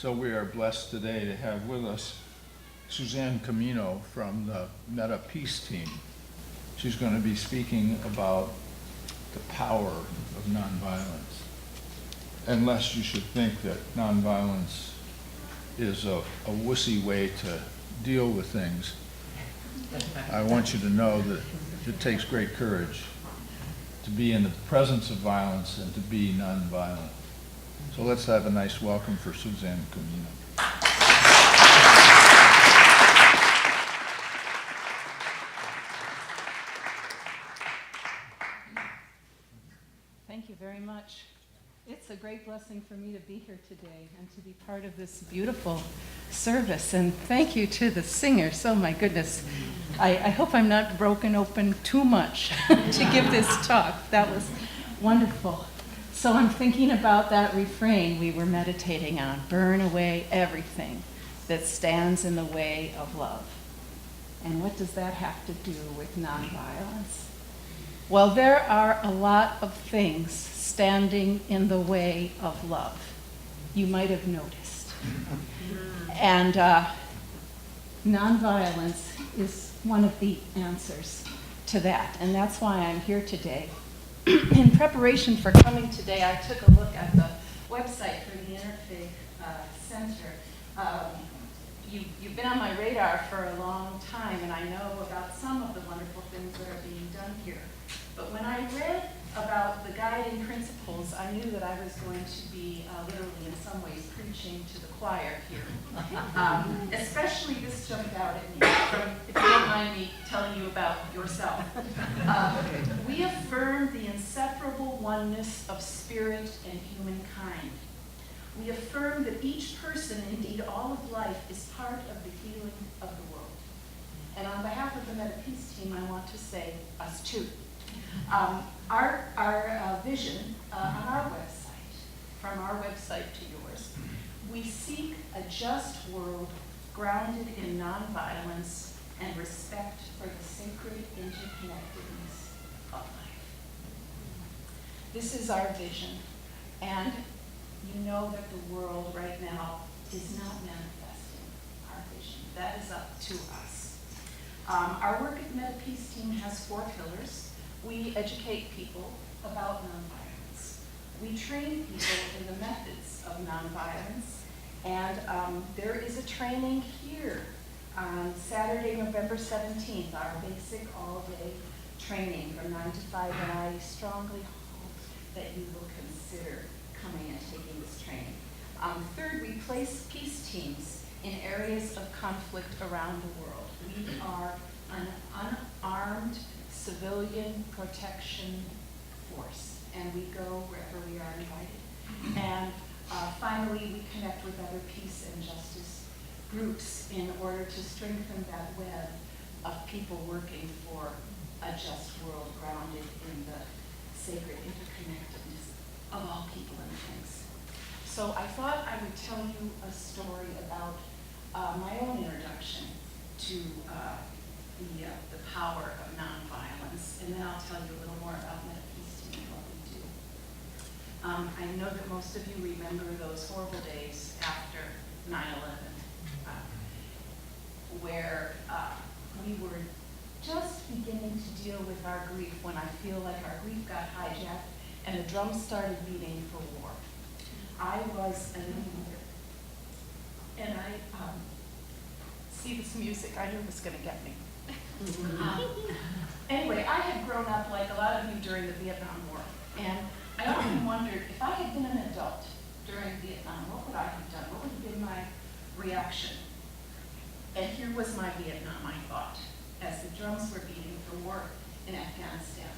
So we are blessed today to have with us Suzanne Camino from the Meta Peace Team. She's going to be speaking about the power of nonviolence. Unless you should think that nonviolence is a wussy way to deal with things, I want you to know that it takes great courage to be in the presence of violence and to be nonviolent. So let's have a nice welcome for Suzanne Camino. Thank you very much. It's a great blessing for me to be here today and to be part of this beautiful service. And thank you to the singers. Oh my goodness. I hope I'm not broken open too much to give this talk. That was wonderful. So I'm thinking about that refrain we were meditating on. Burn away everything that stands in the way of love. And what does that have to do with nonviolence? Well, there are a lot of things standing in the way of love. You might have noticed. And nonviolence is one of the answers to that. And that's why I'm here today. In preparation for coming today, I took a look at the website for the Interfaith Center. You've been on my radar for a long time, and I know about some of the wonderful things that are being done here. But when I read about the guiding principles, I knew that I was going to be literally in some ways preaching to the choir here. Especially this jumped out at me, if you don't mind me telling you about yourself. We affirm the inseparable oneness of spirit and humankind. We affirm that each person, indeed all of life, is part of the healing of the world. And on behalf of the Meta Peace Team, I want to say us too. Our vision on our website, from our website to yours, we seek a just world grounded in nonviolence and respect for the sacred interconnectedness of life. This is our vision, and you know that the world right now is not manifesting our vision. That is up to us. Our work at Meta Peace Team has 4 pillars. We educate people about nonviolence. We train people in the methods of nonviolence. And there is a training here on Saturday, November 17th, our basic all-day training from 9 to 5. And I strongly hope that you will consider coming and taking this training. Third, we place peace teams in areas of conflict around the world. We are an unarmed civilian protection force, and we go wherever we are invited. And finally, we connect with other peace and justice groups in order to strengthen that web of people working for a just world grounded in the sacred interconnectedness of all people and things. So I thought I would tell you a story about my own introduction to the power of nonviolence, and then I'll tell you a little more about Meta Peace Team and what we do. I know that most of you remember those horrible days after 9/11, where we were just beginning to deal with our grief when I feel like our grief got hijacked and the drums started beating for war. I was a young mother, and I see this music, I knew it was going to get me. Anyway, I had grown up like a lot of you during the Vietnam War, and I often wondered if I had been an adult during Vietnam, what would I have done? What would have been my reaction? And here was my Vietnam, I thought, as the drums were beating for war in Afghanistan.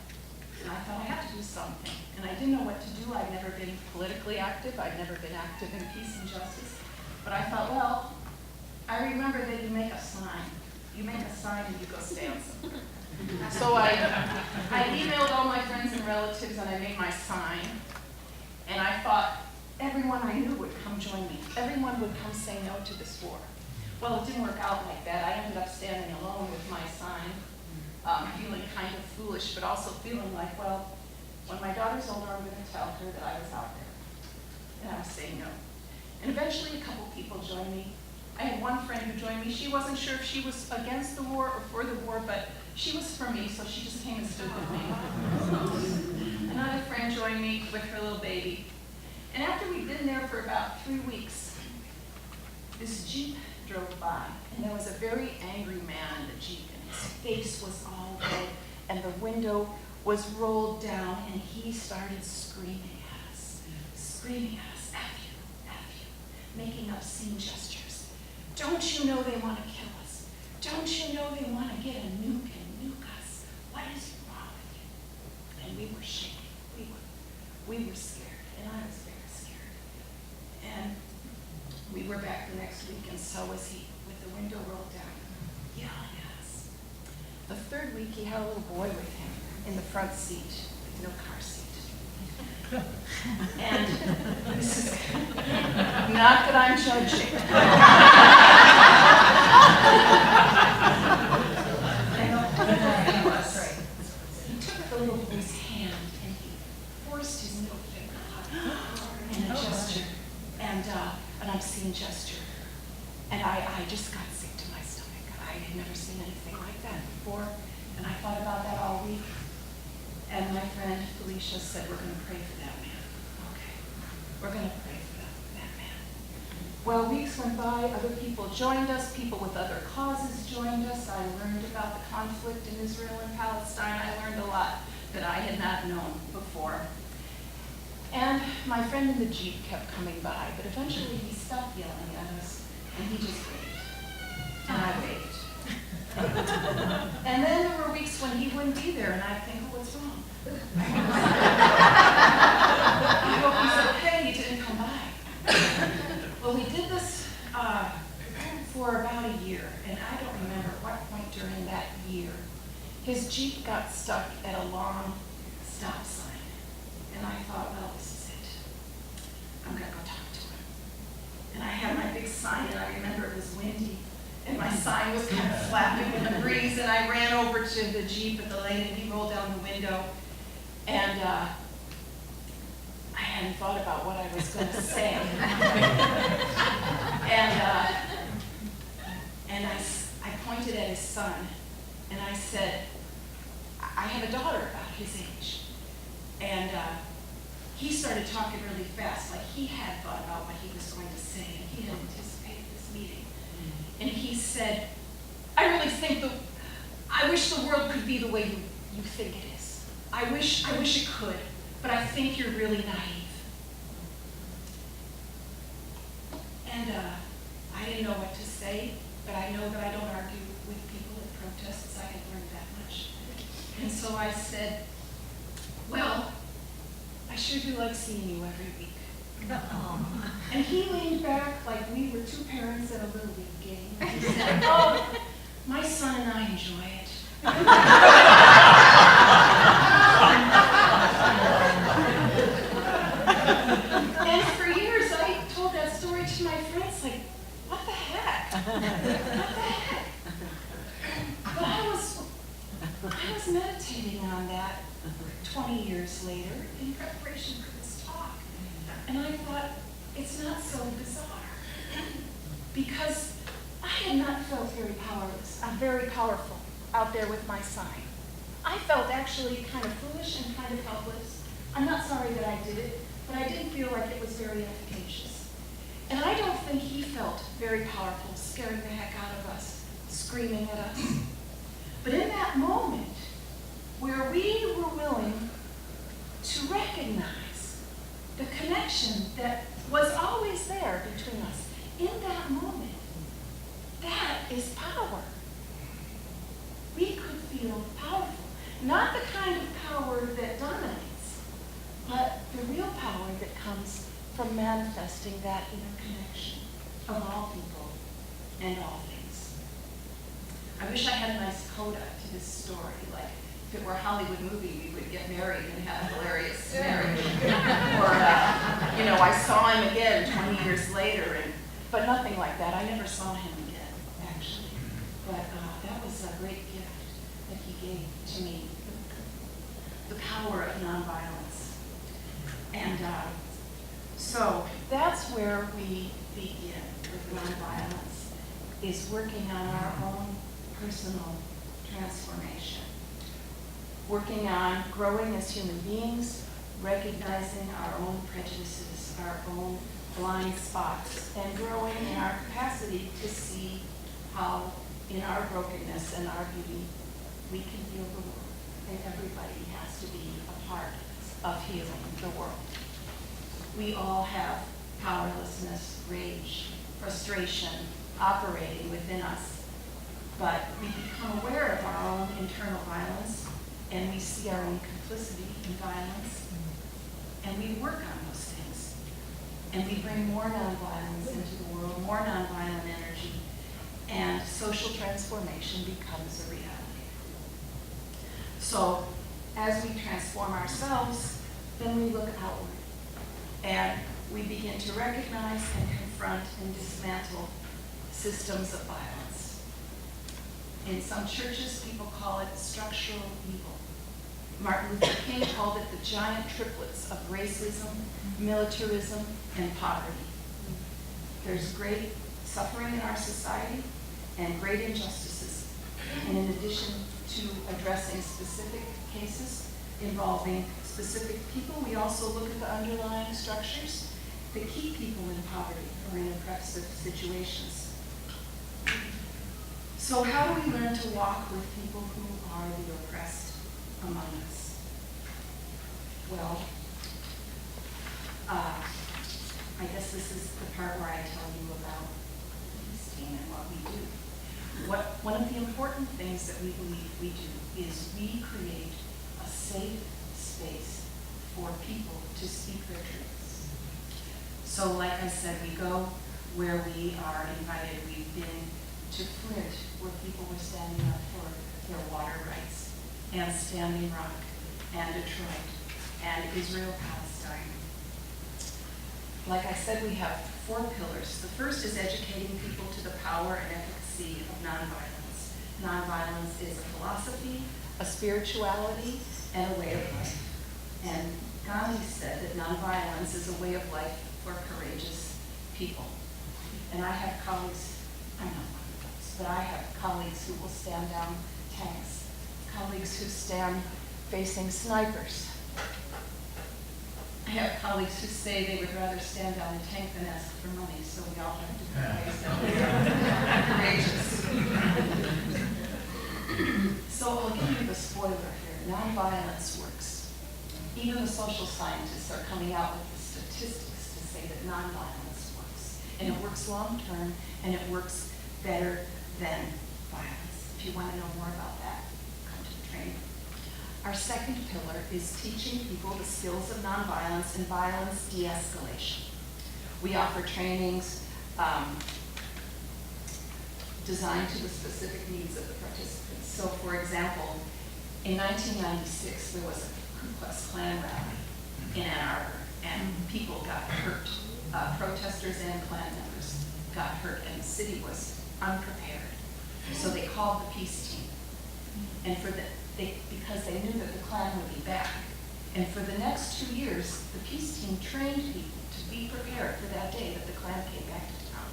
And I thought I had to do something, and I didn't know what to do. I'd never been politically active. I'd never been active in peace and justice. But I thought, well, I remember that you make a sign. You make a sign and you go stand somewhere. So I emailed all my friends and relatives and I made my sign. And I thought everyone I knew would come join me. Everyone would come say no to this war. Well, it didn't work out like that. I ended up standing alone with my sign, feeling kind of foolish, but also feeling like, well, when my daughter's older, I'm going to tell her that I was out there. And I was saying no. And eventually a couple people joined me. I had one friend who joined me. She wasn't sure if she was against the war or for the war, but she was for me, so she just came and stood with me. Another friend joined me with her little baby. And after we'd been there for about 3 weeks, this Jeep drove by, and there was a very angry man in the Jeep, and his face was all red, and the window was rolled down, and he started screaming at us, F you, making obscene gestures. Don't you know they want to kill us? Don't you know they want to get a nuke and nuke us? What is wrong with you? And we were shaking. We were scared, and I was very scared. And we were back the next week, and so was he, with the window rolled down, yelling at us. The third week, he had a little boy with him in the front seat, no car seat. And this is not that I'm judging. And the whole thing was, he took the little boy's hand and he forced his middle finger up in a gesture, and an obscene gesture. And I just got sick to my stomach. I had never seen anything like that before, and I thought about that all week. And my friend Felicia said, we're going to pray for that man. Okay, we're going to pray for that man. Well, weeks went by, other people joined us, people with other causes joined us. I learned about the conflict in Israel and Palestine. I learned a lot that I had not known before. And my friend in the Jeep kept coming by, but eventually he stopped yelling at us, and he just waved. And I waved. And then there were weeks when he wouldn't be there, and I'd think, oh, what's wrong? I hope he's okay, he didn't come by. Well, we did this for about a year, and I don't remember what point during that year his Jeep got stuck at a long stop sign. And I thought, well, this is it. I'm going to go talk to him. And I had my big sign, and I remember it was windy. And my sign was kind of flapping in the breeze, and I ran over to the Jeep at the lane, and he rolled down the window. And I hadn't thought about what I was going to say. And I pointed at his son, and I said, I have a daughter about his age. And he started talking really fast, like he had thought about what he was going to say, and he had anticipated this meeting. And he said, I wish the world could be the way you think it is. I wish it could, but I think you're really naive. And I didn't know what to say, but I know that I don't argue with people at protests. I had learned that much. And so I said, well, I sure do like seeing you every week. And he leaned back like we were two parents at a Little League game. And he said, oh, my son and I enjoy it. And for years I told that story to my friends, like, what the heck? What the heck? But I was meditating on that 20 years later in preparation for this talk. And I thought, it's not so bizarre. Because I had not felt very powerless. I'm very powerful out there with my sign. I felt actually kind of foolish and kind of helpless. I'm not sorry that I did it, but I didn't feel like it was very efficacious. And I don't think he felt very powerful, scaring the heck out of us, screaming at us. But in that moment, where we were willing to recognize the connection that was always there between us, in that moment, that is power. We could feel powerful. Not the kind of power that dominates, but the real power that comes from manifesting that interconnection of all people and all things. I wish I had a nice coda to this story, like if it were a Hollywood movie, we would get married and have a hilarious marriage. Or, I saw him again 20 years later, but nothing like that. I never saw him again, actually. But that was a great gift that he gave to me, the power of nonviolence. And so that's where we begin with nonviolence, is working on our own personal transformation. Working on growing as human beings, recognizing our own prejudices, our own blind spots, and growing in our capacity to see how in our brokenness and our beauty we can heal the world. And everybody has to be a part of healing the world. We all have powerlessness, rage, frustration operating within us, but we become aware of our own internal violence, and we see our own complicity in violence, and we work on those things. And we bring more nonviolence into the world, more nonviolent energy, and social transformation becomes a reality. So as we transform ourselves, then we look outward, and we begin to recognize and confront and dismantle systems of violence. In some churches, people call it structural evil. Martin Luther King called it the giant triplets of racism, militarism, and poverty. There's great suffering in our society and great injustices. And in addition to addressing specific cases involving specific people, we also look at the underlying structures that keep people in poverty or in oppressive situations. So how do we learn to walk with people who are the oppressed among us? Well, I guess this is the part where I tell you about this team and what we do. One of the important things that we believe we do is we create a safe space for people to speak their truths. So like I said, we go where we are invited. We've been to Flint, where people were standing up for their water rights, and Standing Rock, and Detroit, and Israel, Palestine. Like I said, we have 4 pillars. The first is educating people to the power and efficacy of nonviolence. Nonviolence is a philosophy, a spirituality, and a way of life. And Gandhi said that nonviolence is a way of life for courageous people. And I have colleagues, I'm not one of those, but I have colleagues who will stand down tanks, colleagues who stand facing snipers. I have colleagues who say they would rather stand down a tank than ask for money, so we all have different ways of courageous. So I'll give you the spoiler here. Nonviolence works. Even the social scientists are coming out with the statistics to say that nonviolence works. And it works long term, and it works better than violence. If you want to know more about that, come to the training. Our second pillar is teaching people the skills of nonviolence and violence de-escalation. We offer trainings designed to the specific needs of the participants. So for example, in 1996, there was a Ku Klux Klan rally in Ann Arbor, and people got hurt. Protesters and Klan members got hurt, and the city was unprepared. So they called the peace team. And because they knew that the Klan would be back. And for the next 2 years, the peace team trained people to be prepared for that day that the Klan came back to town.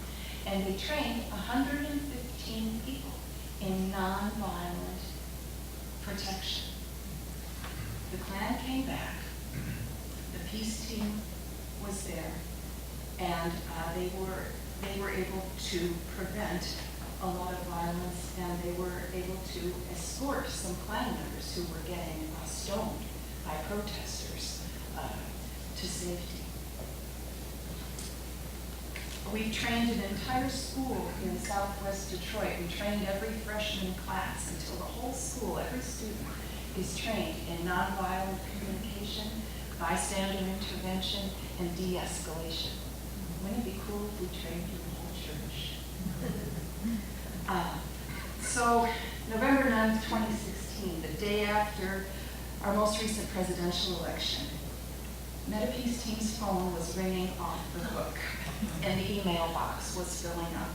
And they trained 115 people in nonviolent protection. The Klan came back, the peace team was there, and they were able to prevent a lot of violence, and they were able to escort some Klan members who were getting stoned by protesters to safety. We trained an entire school in Southwest Detroit. We trained every freshman class until the whole school, every student, is trained in nonviolent communication, bystander intervention, and de-escalation. Wouldn't it be cool if we trained you the whole church? So November 9th, 2016, the day after our most recent presidential election, Meta Peace Team's phone was ringing off the hook, and the email box was filling up.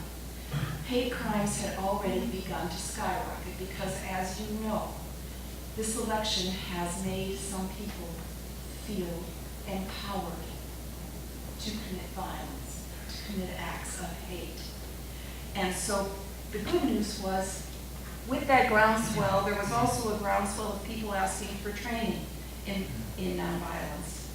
Hate crimes had already begun to skyrocket because, as you know, this election has made some people feel empowered to commit violence, to commit acts of hate. And so the good news was, with that groundswell, there was also a groundswell of people asking for training in nonviolence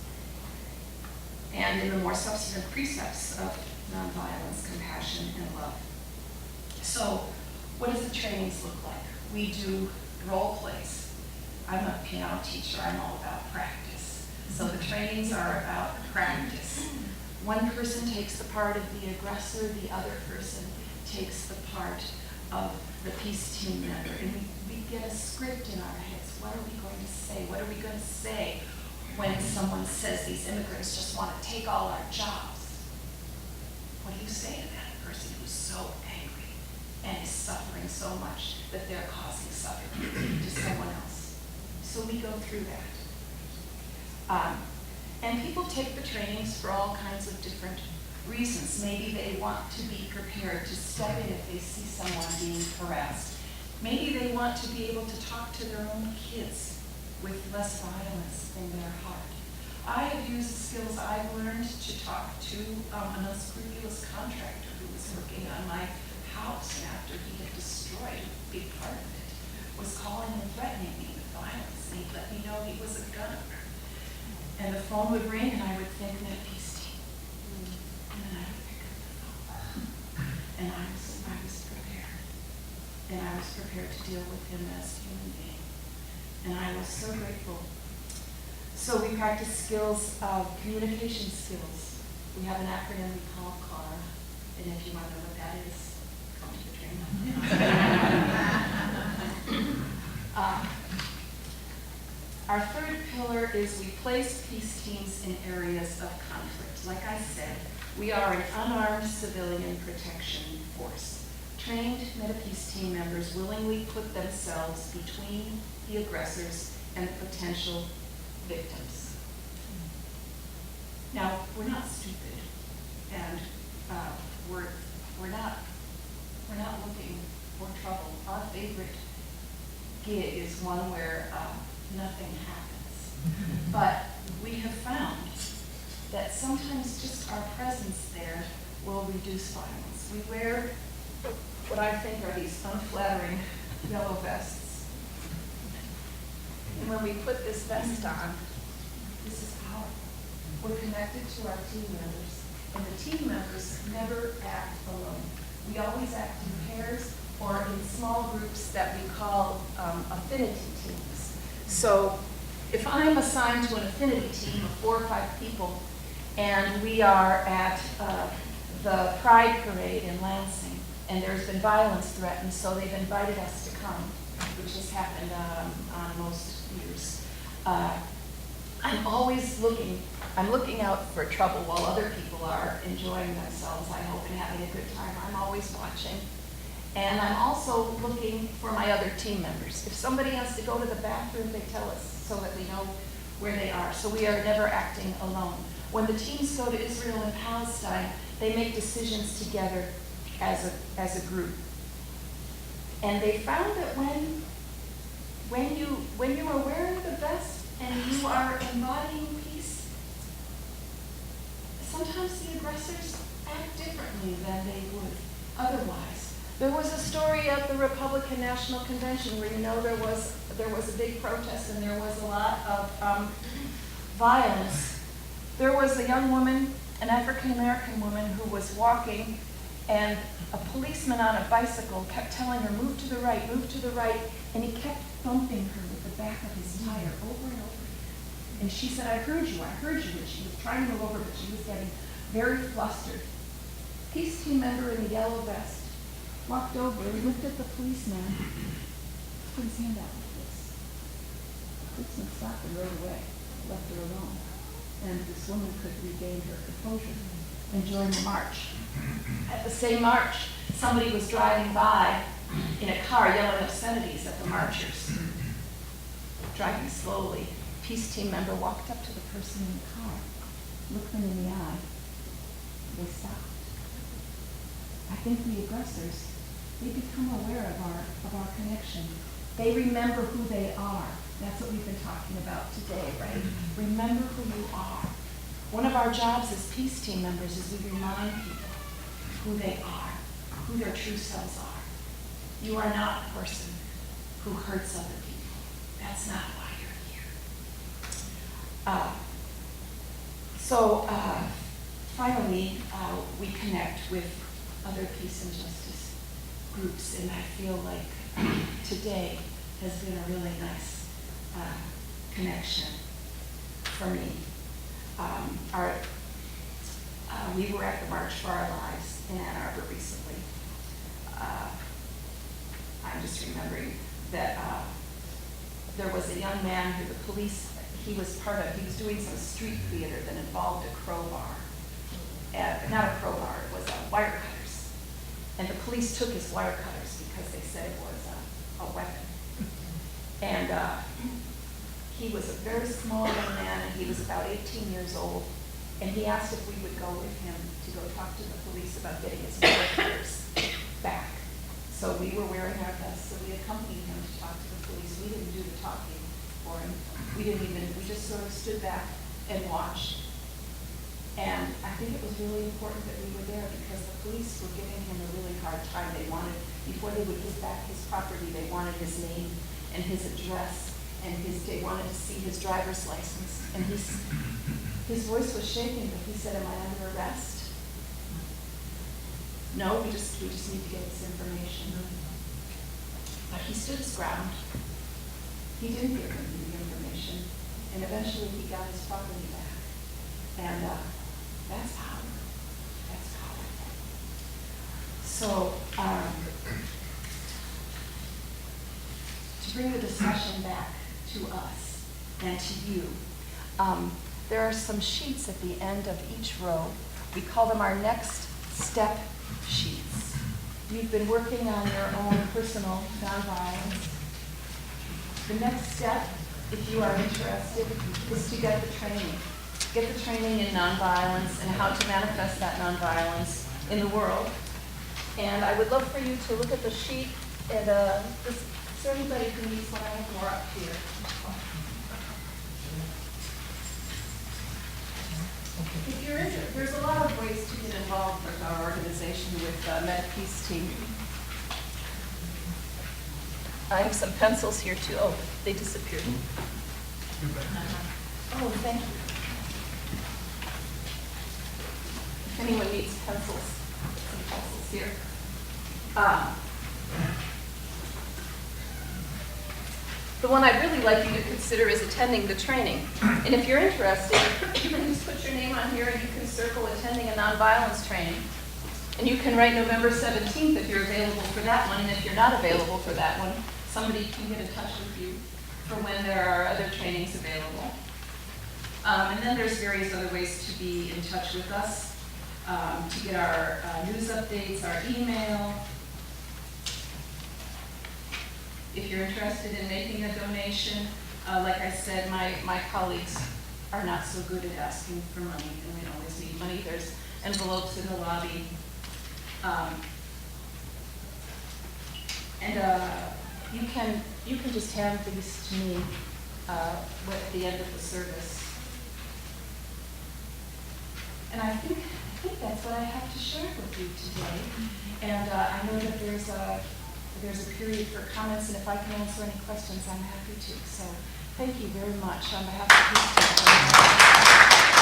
and in the more substantive precepts of nonviolence, compassion, and love. So what does the trainings look like? We do role plays. I'm a piano teacher. I'm all about practice. So the trainings are about practice. One person takes the part of the aggressor, the other person takes the part of the peace team member. And we get a script in our heads. What are we going to say? What are we going to say when someone says these immigrants just want to take all our jobs? What do you say to that person who's so angry and is suffering so much that they're causing suffering to someone else? So we go through that. And people take the trainings for all kinds of different reasons. Maybe they want to be prepared to step in if they see someone being harassed. Maybe they want to be able to talk to their own kids with less violence in their heart. I have used the skills I've learned to talk to an unscrupulous contractor who was working on my house, and after he had destroyed a big part of it, was calling and threatening me with violence, and he let me know he was a gunner. And the phone would ring, and I would think, "Net peace team." And then I would pick up the phone. And I was prepared. And I was prepared to deal with him as a human being. And I was so grateful. So we practice skills, communication skills. We have an acronym we call CLAR. And if you want to know what that is, come to the training. Our third pillar is we place peace teams in areas of conflict. Like I said, we are an unarmed civilian protection force. Trained Meta-Peace team members willingly put themselves between the aggressors and the potential victims. Now, we're not stupid, and we're not looking for trouble. Our favorite gig is one where nothing happens. But we have found that sometimes just our presence there will reduce violence. We wear what I think are these unflattering yellow vests. And when we put this vest on, this is powerful. We're connected to our team members, and the team members never act alone. We always act in pairs or in small groups that we call affinity teams. So if I'm assigned to an affinity team of 4 or 5 people, and we are at the Pride Parade in Lansing, and there's been violence threatened, so they've invited us to come, which has happened on most years. I'm always looking out for trouble while other people are enjoying themselves, I hope, and having a good time. I'm always watching. And I'm also looking for my other team members. If somebody has to go to the bathroom, they tell us so that we know where they are. So we are never acting alone. When the teams go to Israel and Palestine, they make decisions together as a group. And they found that when you are wearing the vest and you are embodying peace, sometimes the aggressors act differently than they would otherwise. There was a story at the Republican National Convention where there was a big protest and there was a lot of violence. There was a young woman, an African-American woman, who was walking, and a policeman on a bicycle kept telling her, "Move to the right, move to the right," and he kept bumping her with the back of his tire over and over. And she said, I heard you, and she was trying to move over, but she was getting very flustered. Peace team member in the yellow vest walked over and looked at the policeman, put his hand out like this. The policeman stopped and rode away, left her alone. And this woman could regain her composure and join the march. At the same march, somebody was driving by in a car yelling obscenities at the marchers. Driving slowly, a peace team member walked up to the person in the car, looked them in the eye. They stopped. I think the aggressors, they become aware of our connection. They remember who they are. That's what we've been talking about today, right? Remember who you are. One of our jobs as peace team members is we remind people who they are, who their true selves are. You are not a person who hurts other people. That's not why you're here. Finally, we connect with other peace and justice groups, and I feel like today has been a really nice connection for me. We were at the March for Our Lives in Ann Arbor recently. I'm just remembering that there was a young man who the police, he was doing some street theater that involved a crowbar. Not a crowbar, it was wire cutters. And the police took his wire cutters because they said it was a weapon. And he was a very small young man, and he was about 18 years old. And he asked if we would go with him to go talk to the police about getting his wire cutters back. So we were wearing our vests, so we accompanied him to talk to the police. We didn't do the talking for him. We just sort of stood back and watched. And I think it was really important that we were there because the police were giving him a really hard time. They wanted, before they would give back his property, they wanted his name and his address, and they wanted to see his driver's license. And his voice was shaking, but he said, "Am I under arrest?" "No, we just need to get this information." But he stood his ground. He didn't give them the information, and eventually he got his property back. And that's power. That's power. So to bring the discussion back to us and to you, there are some sheets at the end of each row. We call them our next step sheets. You've been working on your own personal nonviolence. The next step, if you are interested, is to get the training. Get the training in nonviolence and how to manifest that nonviolence in the world. And I would love for you to look at the sheet. And is there anybody who needs one? I have more up here. If you're interested, there's a lot of ways to get involved with our organization with Meta Peace Team. I have some pencils here too. Oh, they disappeared. Oh, thank you. If anyone needs pencils, some pencils here. The one I'd really like you to consider is attending the training. And if you're interested, you can just put your name on here and you can circle attending a nonviolence training. And you can write November 17th if you're available for that one. And if you're not available for that one, somebody can get in touch with you for when there are other trainings available. And then there's various other ways to be in touch with us, to get our news updates, our email. If you're interested in making a donation, like I said, my colleagues are not so good at asking for money, and we always need money. There's envelopes in the lobby. You can just hand these to me at the end of the service. And I think that's what I have to share with you today. And I know that there's a period for comments, and if I can answer any questions, I'm happy to. So thank you very much on behalf of the Peace Team.